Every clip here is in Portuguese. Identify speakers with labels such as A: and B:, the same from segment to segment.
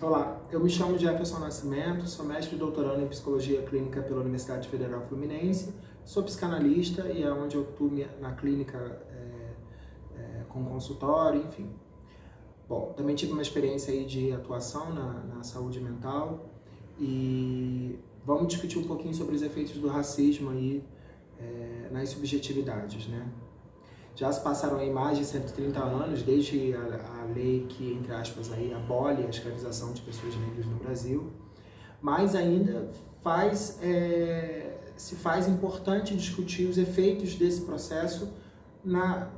A: Olá, eu me chamo Jefferson Nascimento, sou mestre e doutorando em Psicologia Clínica pela Universidade Federal Fluminense, sou psicanalista e é onde eu atuo na clínica com consultório, enfim. Bom, também tive uma experiência aí de atuação na saúde mental e vamos discutir um pouquinho sobre os efeitos do racismo aí nas subjetividades, né? Já se passaram aí mais de 130 anos desde a lei que, entre aspas, aí, abole a escravização de pessoas negras no Brasil, mas ainda se faz importante discutir os efeitos desse processo na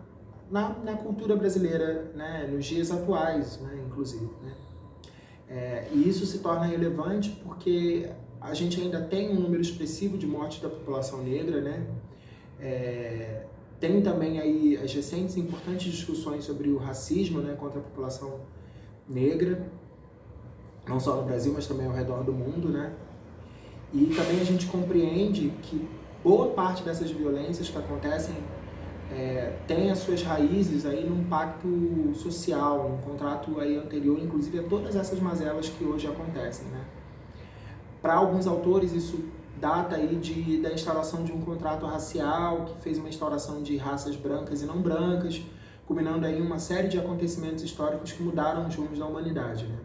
A: cultura brasileira, né, nos dias atuais, né, inclusive. Né? E isso se torna relevante porque a gente ainda tem um número expressivo de mortes da população negra, né? Tem também aí as recentes e importantes discussões sobre o racismo, né, contra a população negra, não só no Brasil, mas também ao redor do mundo, né? E também a gente compreende que boa parte dessas violências que acontecem tem as suas raízes aí num pacto social, num contrato aí anterior, inclusive a todas essas mazelas que hoje acontecem, né? Para alguns autores isso data aí da instauração de um contrato racial, que fez uma instauração de raças brancas e não brancas, culminando aí uma série de acontecimentos históricos que mudaram os rumos da humanidade, né?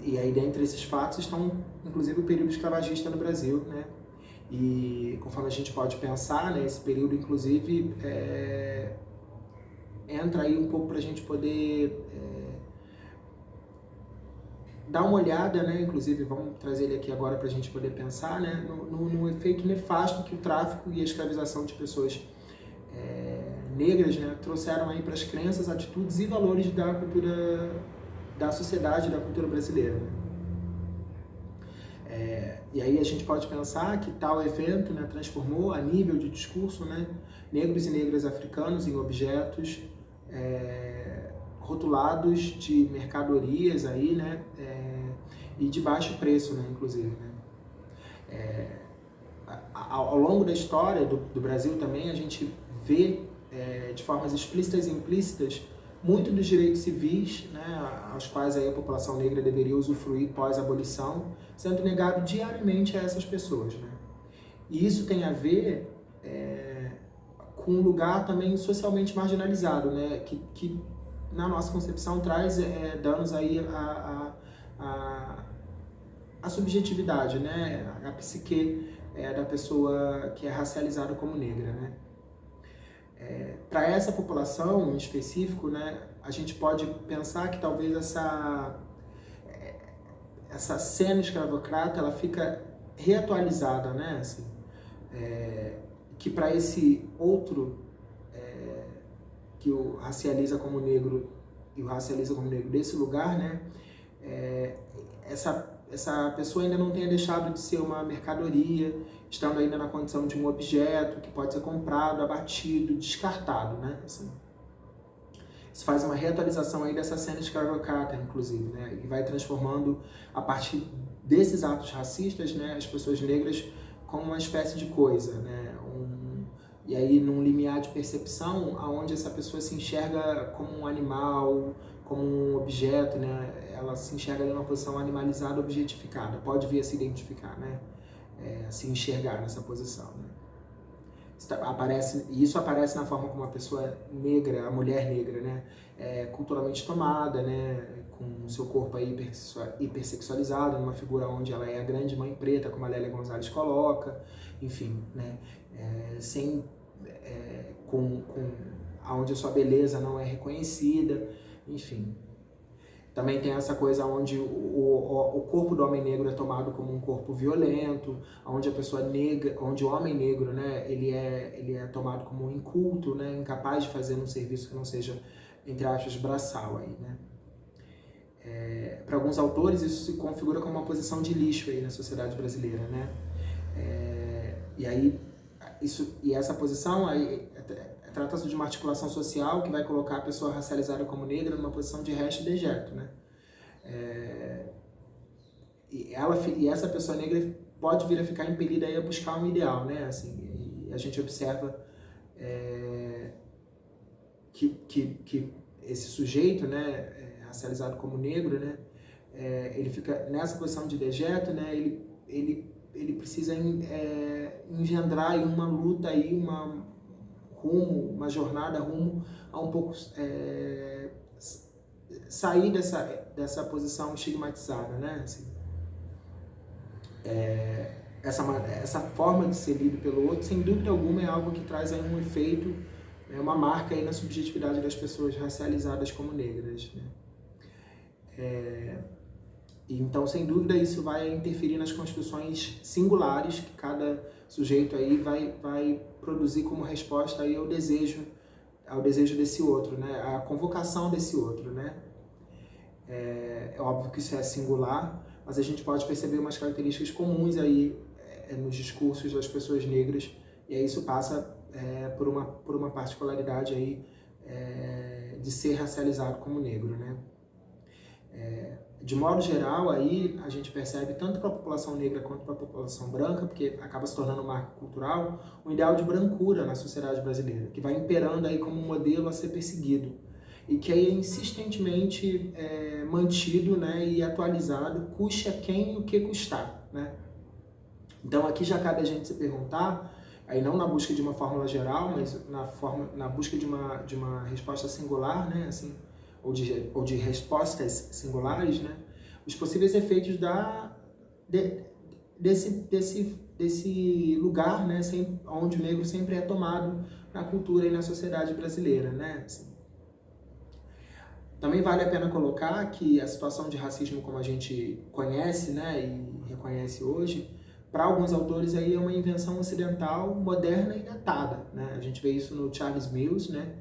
A: E aí, dentre esses fatos, estão, inclusive, o período escravagista no Brasil, né? E, conforme a gente pode pensar, né, esse período, inclusive, entra aí um pouco para a gente poder dar uma olhada, né, inclusive vamos trazer ele aqui agora para a gente poder pensar, né, no efeito nefasto que o tráfico e a escravização de pessoas negras, né, trouxeram aí para as crenças, atitudes e valores da cultura, da sociedade, da cultura brasileira. Né? E aí a gente pode pensar que tal evento, né, transformou a nível de discurso, né, negros e negras africanos em objetos rotulados de mercadorias aí, né, e de baixo preço, né, inclusive. Né. Ao longo da história do Brasil também a gente vê de formas explícitas e implícitas muito dos direitos civis, né, aos quais aí a população negra deveria usufruir pós-abolição, sendo negado diariamente a essas pessoas. Né. E isso tem a ver com um lugar também socialmente marginalizado, né, que na nossa concepção traz danos aí a subjetividade, né, a psique da pessoa que é racializada como negra, né. Para essa população em específico, né, a gente pode pensar que talvez essa cena escravocrata ela fica reatualizada, né, assim, que para esse outro que o racializa como negro e o racializa como negro desse lugar, né, essa pessoa ainda não tenha deixado de ser uma mercadoria, estando ainda na condição de um objeto que pode ser comprado, abatido, descartado, né? Assim, isso faz uma reatualização aí dessa cena escravocrata, inclusive, né? E vai transformando, a partir desses atos racistas, né, as pessoas negras como uma espécie de coisa, né? E aí num limiar de percepção, aonde essa pessoa se enxerga como um animal, como um objeto, né? Ela se enxerga em uma posição animalizada, objetificada, pode vir a se identificar, né? Se enxergar nessa posição, né? Isso aparece na forma como a pessoa negra, a mulher negra, né, culturalmente tomada, né, com o seu corpo aí hipersexualizado, numa figura onde ela é a grande mãe preta, como a Lélia Gonzalez coloca, enfim, né, onde a sua beleza não é reconhecida, enfim. Também tem essa coisa onde o corpo do homem negro é tomado como um corpo violento, onde a pessoa negra, onde o homem negro, né, ele é tomado como um inculto, né, incapaz de fazer um serviço que não seja, entre aspas, braçal aí, né. Para alguns autores isso se configura como uma posição de lixo aí na sociedade brasileira, né. E essa posição aí trata-se de uma articulação social que vai colocar a pessoa racializada como negra numa posição de resto e dejeto, né? E essa pessoa negra pode vir a ficar impelida aí a buscar um ideal, né? Assim, e a gente observa que esse sujeito, né, racializado como negro, né, ele fica nessa posição de dejeto, né? Ele precisa engendrar aí uma luta, aí, uma jornada rumo a um pouco sair dessa posição estigmatizada, né? Assim, essa forma de ser lido pelo outro, sem dúvida alguma, é algo que traz aí um efeito, uma marca aí na subjetividade das pessoas racializadas como negras, né? Então, sem dúvida, isso vai interferir nas construções singulares que cada sujeito aí vai produzir como resposta aí ao desejo desse outro, né? A convocação desse outro, né? É óbvio que isso é singular, mas a gente pode perceber umas características comuns aí nos discursos das pessoas negras, e aí isso passa por uma particularidade aí de ser racializado como negro, né? De modo geral, aí a gente percebe tanto para a população negra quanto para a população branca, porque acaba se tornando um marco cultural, um ideal de brancura na sociedade brasileira, que vai imperando aí como um modelo a ser perseguido, e que é insistentemente mantido, né, e atualizado, custe a quem o que custar, né? Então aqui já cabe a gente se perguntar, aí não na busca de uma fórmula geral, mas na busca de uma resposta singular, né, assim, ou de respostas singulares, né, os possíveis efeitos desse lugar, né, onde o negro sempre é tomado na cultura e na sociedade brasileira, né, assim. Também vale a pena colocar que a situação de racismo como a gente conhece, né, e reconhece hoje, para alguns autores aí é uma invenção ocidental moderna e datada, né? A gente vê isso no Charles Mills, né?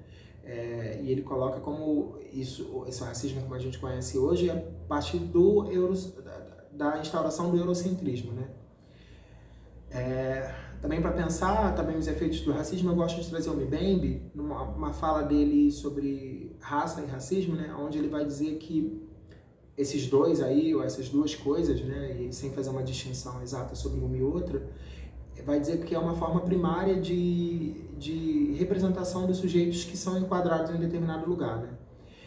A: E ele coloca como esse racismo como a gente conhece hoje a partir da instauração do eurocentrismo, né? Também para pensar também os efeitos do racismo, eu gosto de trazer o Mbembe, numa fala dele sobre raça e racismo, né? Onde ele vai dizer que esses dois aí, ou essas duas coisas, né, e sem fazer uma distinção exata sobre uma e outra, vai dizer que é uma forma primária de representação dos sujeitos que são enquadrados em determinado lugar, né?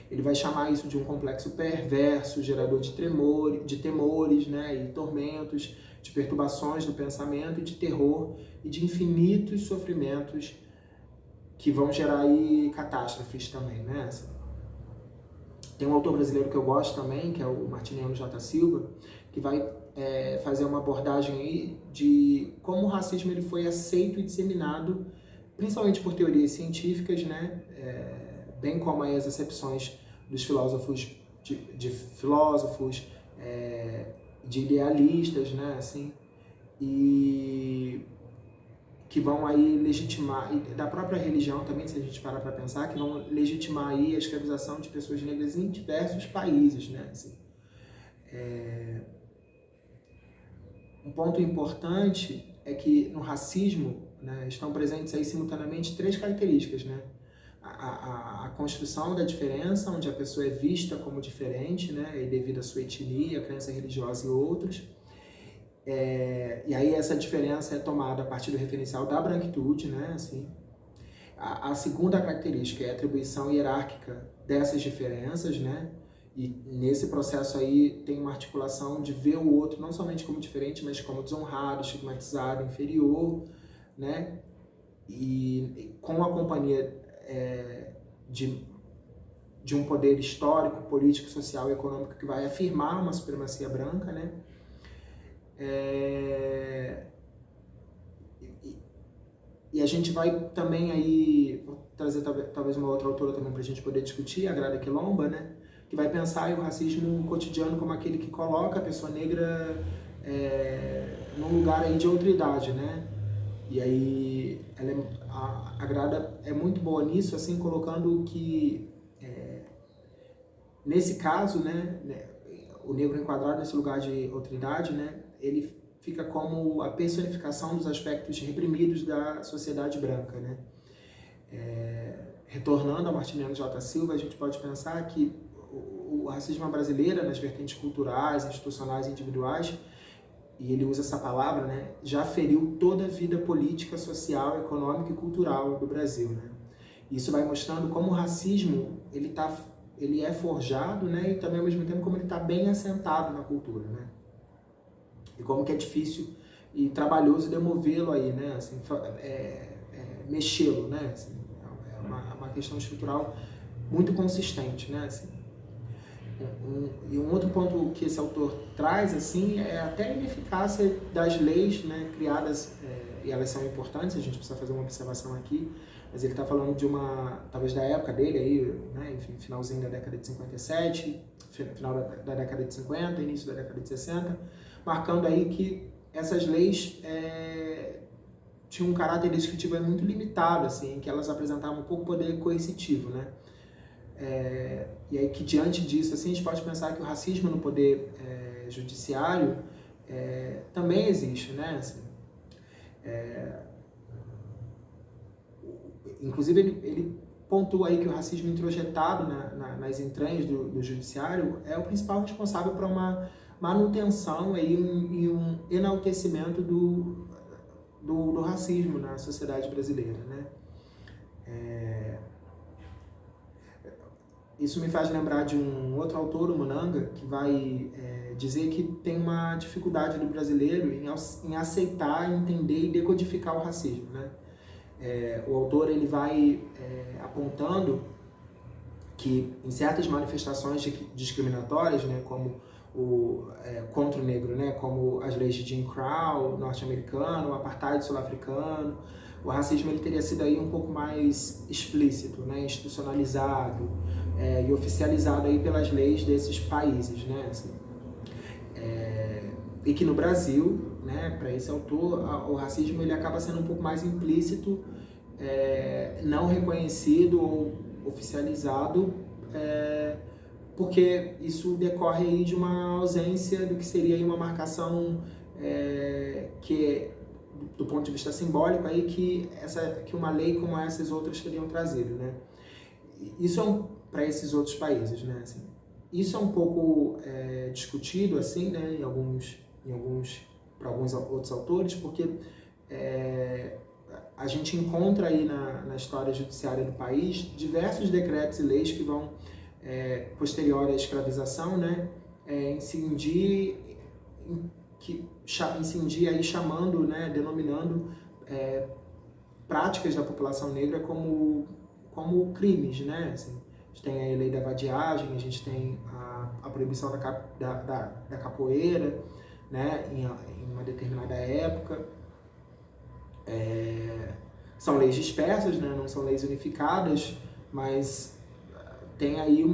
A: Ele vai chamar isso de um complexo perverso, gerador de temores, né, e tormentos, de perturbações do pensamento e de terror e de infinitos sofrimentos que vão gerar aí catástrofes também, né? Tem um autor brasileiro que eu gosto também, que é o Martiniano J. Silva, que vai fazer uma abordagem aí de como o racismo ele foi aceito e disseminado, principalmente por teorias científicas, né? Bem como aí as acepções dos filósofos, de filósofos, de idealistas, né? Assim, e que vão aí legitimar, e da própria religião também, se a gente parar para pensar, que vão legitimar aí a escravização de pessoas negras em diversos países, né? Assim, um ponto importante é que no racismo, né, estão presentes aí simultaneamente três características, né? A construção da diferença, onde a pessoa é vista como diferente, né, e devido à sua etnia, crença religiosa e outros. E aí essa diferença é tomada a partir do referencial da branquitude, né, assim. A segunda característica é a atribuição hierárquica dessas diferenças, né, e nesse processo aí tem uma articulação de ver o outro não somente como diferente, mas como desonrado, estigmatizado, inferior, né, e com a companhia de um poder histórico, político, social e econômico que vai afirmar uma supremacia branca, né. E a gente vai também aí, vou trazer talvez uma outra autora também para a gente poder discutir, a Grada Quilomba, né, que vai pensar aí o racismo cotidiano como aquele que coloca a pessoa negra num lugar aí de outridade, né. E aí a Grada é muito boa nisso, assim, colocando que nesse caso, né, o negro enquadrado nesse lugar de outridade, né, ele fica como a personificação dos aspectos reprimidos da sociedade branca, né. Retornando a Martiniano J. Silva, a gente pode pensar que o racismo brasileiro, nas vertentes culturais, institucionais e individuais, e ele usa essa palavra, né, já feriu toda a vida política, social, econômica e cultural do Brasil, né. Isso vai mostrando como o racismo ele ele é forjado, né, e também ao mesmo tempo como ele está bem assentado na cultura, né? E como que é difícil e trabalhoso demovê-lo aí, né? Assim, mexê-lo, né? Assim, é uma questão estrutural muito consistente, né? Assim, e um outro ponto que esse autor traz, assim, é até a ineficácia das leis, né, criadas, e elas são importantes, a gente precisa fazer uma observação aqui, mas ele está falando de talvez da época dele, aí, né, enfim, finalzinho da década de 57, final da década de 50, início da década de 60, marcando aí que essas leis tinham um caráter descritivo muito limitado, assim, que elas apresentavam pouco poder coercitivo, né? E aí que diante disso, assim, a gente pode pensar que o racismo no poder judiciário também existe, né? Assim, inclusive ele pontua aí que o racismo introjetado nas entranhas do judiciário é o principal responsável por uma manutenção aí, e um enaltecimento do racismo na sociedade brasileira, né? Isso me faz lembrar de um outro autor, o Munanga, que vai dizer que tem uma dificuldade do brasileiro em aceitar, entender e decodificar o racismo, né? O autor ele vai apontando que em certas manifestações discriminatórias, né, como contra o negro, né, como as leis de Jim Crow norte-americano, o apartheid sul-africano, o racismo ele teria sido aí um pouco mais explícito, né, institucionalizado e oficializado aí pelas leis desses países, né, assim. E que no Brasil, né, para esse autor, o racismo ele acaba sendo um pouco mais implícito, não reconhecido ou oficializado, porque isso decorre aí de uma ausência do que seria aí uma marcação que, do ponto de vista simbólico, aí que uma lei como essas outras teriam trazido, né? Isso para esses outros países, né? Assim, isso é um pouco discutido, assim, né, para alguns outros autores, porque a gente encontra aí na história judiciária do país diversos decretos e leis que vão, posterior à escravização, né, incidir aí chamando, né, denominando práticas da população negra como crimes, né? Assim, a gente tem a lei da vadiagem, a gente tem a proibição da capoeira, né, em uma determinada época. São leis dispersas, né, não são leis unificadas, mas tem aí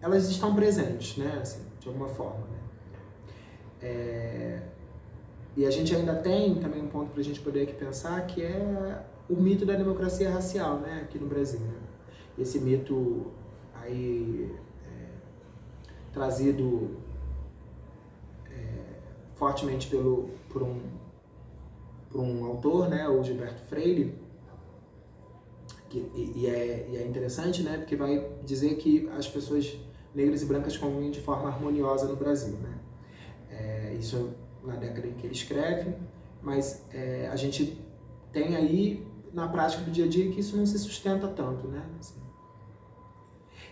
A: elas estão presentes, né, assim, de alguma forma, né? E a gente ainda tem também um ponto para a gente poder aqui pensar, que é o mito da democracia racial, né, aqui no Brasil, né? Esse mito aí trazido fortemente por um autor, né, o Gilberto Freire, e é interessante, né, porque vai dizer que as pessoas negras e brancas convivem de forma harmoniosa no Brasil, né? Isso na década em que ele escreve, mas a gente tem aí na prática do dia a dia que isso não se sustenta tanto, né? Assim,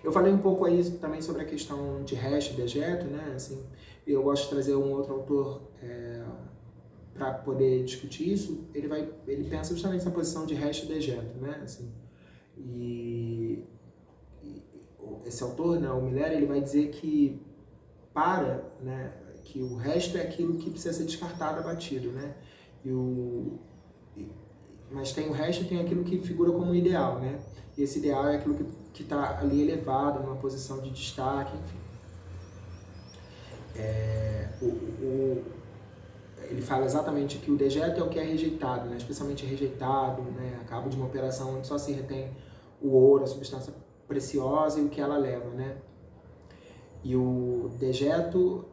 A: eu falei um pouco aí também sobre a questão de Resch e Dejeto, né? Assim, eu gosto de trazer um outro autor para poder discutir isso. Ele pensa justamente nessa posição de Resch e Dejeto, né? Assim, e esse autor, né, o Miller, ele vai dizer que né, que o resto é aquilo que precisa ser descartado, abatido, né? Mas tem o resto e tem aquilo que figura como um ideal, né? E esse ideal é aquilo que está ali elevado, numa posição de destaque, enfim. Ele fala exatamente que o dejeto é o que é rejeitado, né? Especialmente rejeitado, né? A cabo de uma operação onde só se retém o ouro, a substância preciosa e o que ela leva, né? E o dejeto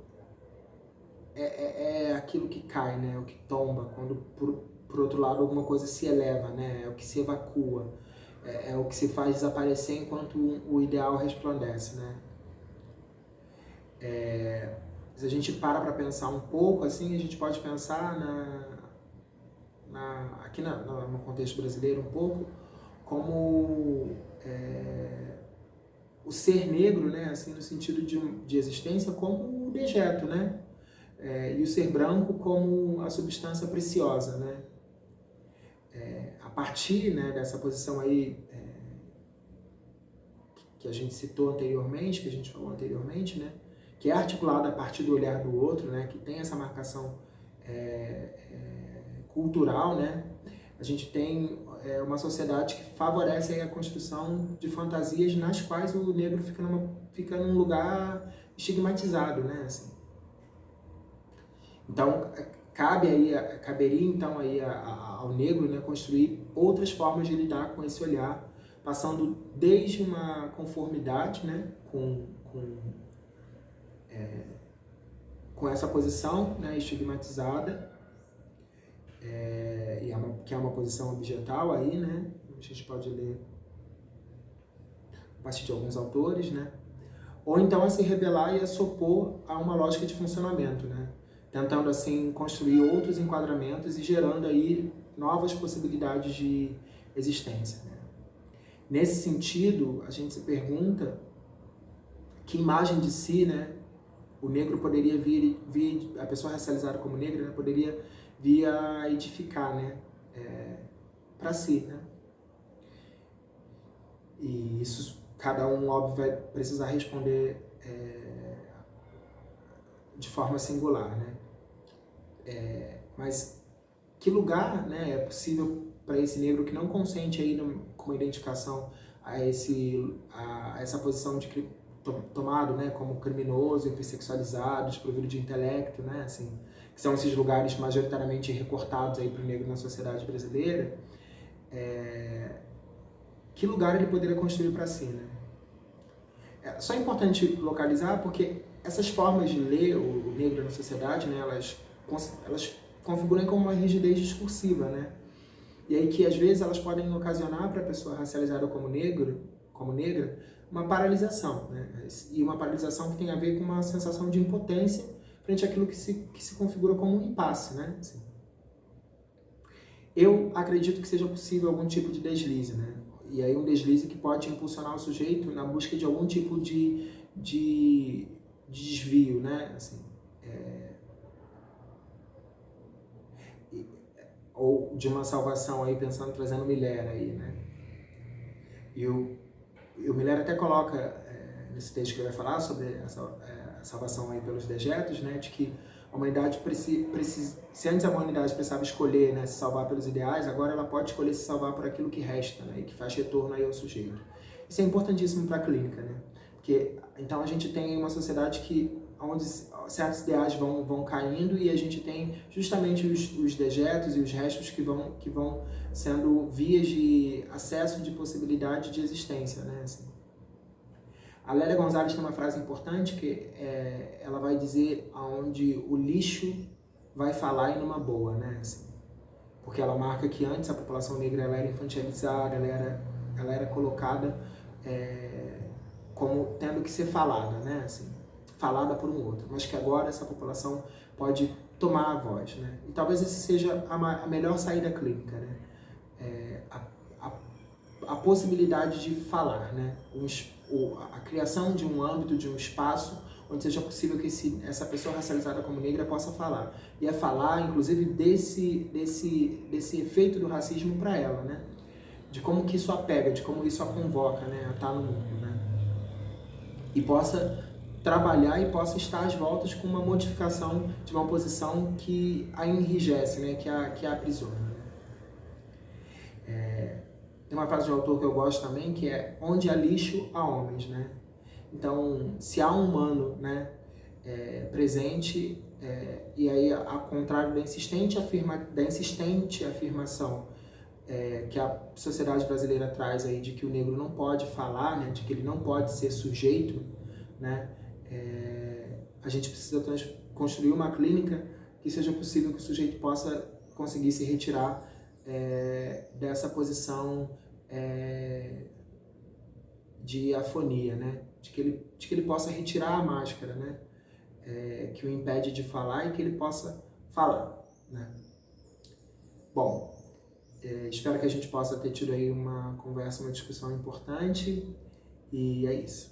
A: é aquilo que cai, né? O que tomba, quando por outro lado alguma coisa se eleva, né? É o que se evacua, é o que se faz desaparecer enquanto o ideal resplandece, né? Se a gente para pensar um pouco, assim, a gente pode pensar aqui no contexto brasileiro um pouco, como o ser negro, né, assim, no sentido de existência, como o dejeto, né, e o ser branco como a substância preciosa, né. A partir, né, dessa posição aí que a gente citou anteriormente, que a gente falou anteriormente, né, que é articulada a partir do olhar do outro, né, que tem essa marcação cultural, né, a gente tem uma sociedade que favorece aí a construção de fantasias nas quais o negro fica num lugar estigmatizado, né, assim. Então, caberia então aí ao negro, né, construir outras formas de lidar com esse olhar, passando desde uma conformidade, né, com essa posição, né, estigmatizada, que é uma posição objetal aí, né, a gente pode ler a partir de alguns autores, né, ou então a se rebelar e a se opor a uma lógica de funcionamento, né, tentando assim construir outros enquadramentos e gerando aí novas possibilidades de existência, né. Nesse sentido, a gente se pergunta que imagem de si, né, o negro poderia vir a pessoa racializada como negra, né, poderia vir a edificar, né, para si, né. E isso cada um, óbvio, vai precisar responder de forma singular, né. Mas que lugar, né, é possível para esse negro que não consente aí com uma identificação a essa posição de tomado, né, como criminoso, hipersexualizado, desprovido de intelecto, né, assim, que são esses lugares majoritariamente recortados aí para o negro na sociedade brasileira, que lugar ele poderia construir para si, né? Só é importante localizar porque essas formas de ler o negro na sociedade, né, elas configuram como uma rigidez discursiva, né? E aí que às vezes elas podem ocasionar para a pessoa racializada como negra, uma paralisação, né? E uma paralisação que tem a ver com uma sensação de impotência frente àquilo que se configura como um impasse, né? Assim, eu acredito que seja possível algum tipo de deslize, né? E aí um deslize que pode impulsionar o sujeito na busca de algum tipo de desvio, né? Assim, ou de uma salvação aí, trazendo Miller aí, né? E o Miller até coloca nesse texto que ele vai falar sobre a salvação aí pelos dejetos, né? De que a humanidade se antes a humanidade precisava escolher, né, se salvar pelos ideais, agora ela pode escolher se salvar por aquilo que resta, né, e que faz retorno aí ao sujeito. Isso é importantíssimo para a clínica, né? Porque então a gente tem uma sociedade onde certos ideais vão caindo e a gente tem justamente os dejetos e os restos que vão sendo vias de acesso, de possibilidade de existência, né? Assim, a Lélia Gonzalez tem uma frase importante que ela vai dizer aonde o lixo vai falar e numa boa, né? Assim, porque ela marca que antes a população negra ela era infantilizada, ela era colocada como tendo que ser falada, né? Assim, falada por um outro, mas que agora essa população pode tomar a voz, né? E talvez essa seja a melhor saída clínica, né? A possibilidade de falar, né? A criação de um âmbito, de um espaço onde seja possível que essa pessoa racializada como negra possa falar. E é falar, inclusive, desse efeito do racismo para ela, né? De como que isso a pega, de como isso a convoca, né? A estar no mundo, né? E possa trabalhar e possa estar às voltas com uma modificação de uma posição que a enrijece, né? Que a aprisiona. Tem uma frase de um autor que eu gosto também, que é: onde há lixo, há homens, né? Então, se há um humano, né, presente, e aí, ao contrário da insistente afirmação que a sociedade brasileira traz aí de que o negro não pode falar, né, de que ele não pode ser sujeito, né, a gente precisa construir uma clínica que seja possível que o sujeito possa conseguir se retirar dessa posição de afonia, né? De que ele possa retirar a máscara, né? Que o impede de falar e que ele possa falar, né? Bom, Espero que a gente possa ter tido aí uma conversa, uma discussão importante, e é isso.